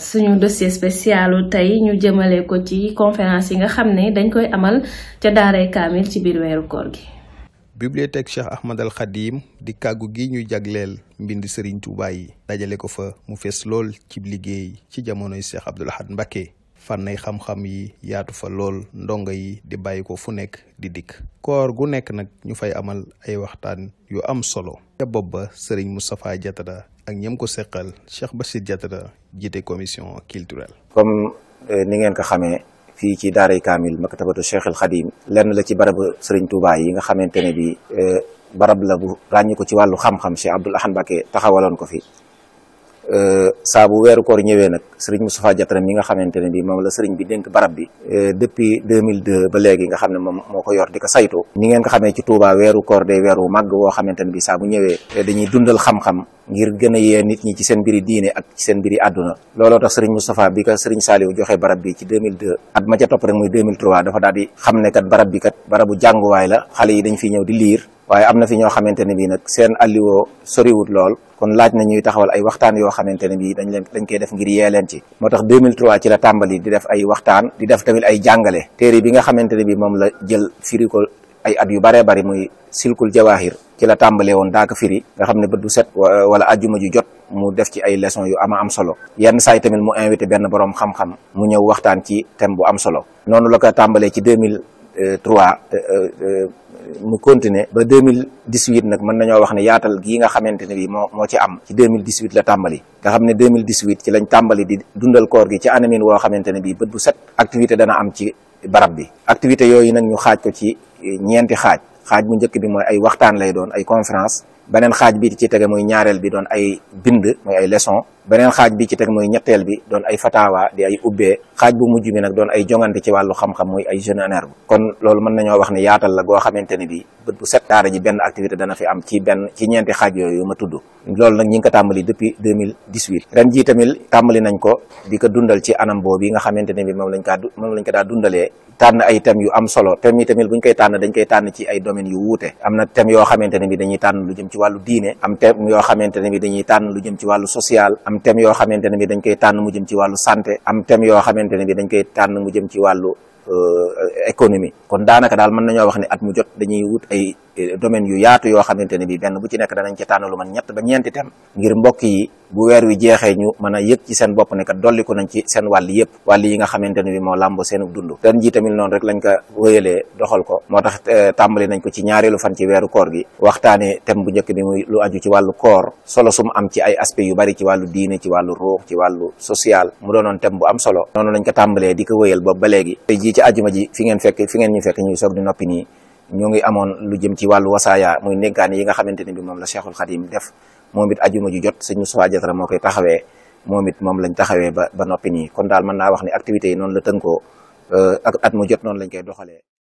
suñu dossier spécialu tey ñu jëmale ko ci conférence yi nga xam ne dañ koy amal ca daaray kaamil ci biir weeru koor gi. bibliothèque Cheikh Ahmad al Khadim di kàggu gi ñu jagleel mbind Serigne Touba yi dajale ko fa mu fees lool ci liggéey ci jamonoy Cheikh Abdoul Ahad Mbacké fànnay xam-xam yi yaatu fa lool ndongo yi di bàyyi ko fu nekk di dikk koor gu nekk nag ñu fay amal ay waxtaan yu am solo ca bopp ba Serigne Moustapha Diatara ak ñam ko seqal Cheikh Bassir Diatara jiite commission culturelle. comme ni ngeen ko xamee fii ci daaray kaamil maktabatu Cheikh al Khadim lenn la ci barabu Serigne Touba yi nga xamante ne bi barab la bu ràññi ko ci wàllu xam-xam Cheikh Abdoul Ahad Mbacké taxawaloon ko fi saa bu weeru koor ñëwee nag Serigne Moustapha Diatara mi nga xamante ne bi moom la Serigne bi dénk barab bi depuis 2002 ba léegi nga xam ne moom moo ko yor di ko saytu. ni ngeen ko xamee ci Touba weeru koor day weeru màgg woo xamante ne bi saa bu ñëwee dañuy dundal xam-xam ngir gën a yee nit ñi ci seen mbiri diine ak ci seen mbiri àdduna. looloo tax Serigne Moustapha bi ka Serigne Saliou joxe barab bi ci 2002 at ma ca topp rek muy 2003 dafa daal di xam ne kat barab bi kat barabu jànguwaay la xale yi dañ fi ñëw di liir waaye am na fi ñoo xamante ne bii nag seen alliwoo soriwut lool kon laaj na ñuy taxawal ay waxtaan yoo xamante ne bii dañ koy def ngir yee leen ci. moo tax 2003 ci la tàmbali di def ay waxtaan di def tamit ay jàngale téere bi nga xamante ne bii moom la jël firi ko ay at yu baree bari muy silkul jawahir ci la tàmbalee woon daaka firi nga xam ne bët bu set wala ajjuma ju jot mu def ci ay leçons yu ama am solo yenn saa yi tamit mu invité benn borom xam-xam mu ñëw waxtaan ci thème bu am solo noonu la ko tàmbalee ci 2003 mu continuer ba 2018 nag mën nañoo wax ne yaatal gii nga xamante ne bi moo ci am ci 2018 la tàmbali nga xam ne 2018 ci lañ tàmbali di dundal koor gi ci anamin woo xamante ne bi bët bu set activité dana am ci barab bi activité yooyu nag ñu xaaj ko ci ñeenti xaaj bu njëkk bi mooy ay waxtaan lay doon ay conférence beneen xaaj bi ci tege muy ñaareel bi doon ay bind muy ay leçon beneen xaaj bi ci teg muy ñetteel bi doon ay fatawa di ay ubbee xaaj bu mujj bi nag doon ay jongante ci wàllu xam-xam muy ay jeune en herbe kon loolu mën nañoo wax ne yaatal la goo xamante ne bi bët bu set daara ji benn activité dana fi am ci ñeenti xaaj yooyu ma tudd loolu nag ñi ngi ko tàmbali depuis 2018 ren jii tamit tàmbali nañ ko di ko dundal ci anam boobu yi nga xamante ne bi moom lañ ko daa dundalee tànn ay thèmes yu am solo thèmes yi tamit buñ koy tànn dañ koy tànn ci ay domaines yu wuute am na thèmes yoo xamante ne bi dañuy tànn lu jëm ci wàllu diine am thèmes yoo xamante ne bi dañuy tànn lu jëm ci wàllu social am thèmes yoo xamante ne bi dañ koy tànn mu jëm ci wàllu santé am thèmes yoo xamante ne bi dañ koy tànn mu jëm ci wàllu économie kon daanaka daal mën nañoo wax ne at mu jot dañuy wut ay domaines yu yaatu yoo xamante ne bi benn bu ci nekk danañ ci tànn lu man ñett ba ñeenti thèmes ngir mbokk yi bu weer wi jeexee ñu mën a yëg ci seen bopp ne kat dolliku nañ ci seen wàll yëpp wàll yi nga xamante ne bi moo làmbo seen dund ren ji tamit noonu rek lañ ko wéyalee doxal ko moo tax tàmbali nañ ko ci ñaareelu fan ci weeru koor gi waxtaane thème bu njëkk bi muy lu aju ci wàllu koor solo sum am ci ay aspects yu bari ci wàllu diine ci wàllu ruux ci wàllu social mu doonoon thème bu am solo noonu lañ ko tàmbalee di ko wéyal boobu ba léegi tey jii ci àjjuma ji fi ngeen ñu fekk ñuy soog di noppi nii ñoo ngi amoon lu jëm ci wàllu wasaaya muy ndénkaane yi nga xamante ne bi moom la Cheikhul Khadim def moom it ajuma ju jot sëñ Moustapha Diatara moo koy taxawee moom lañ taxawee ba noppi nii kon daal mën naa wax ne activités yi noonu la tënkoo ak at mu jot noonu lañ koy doxalee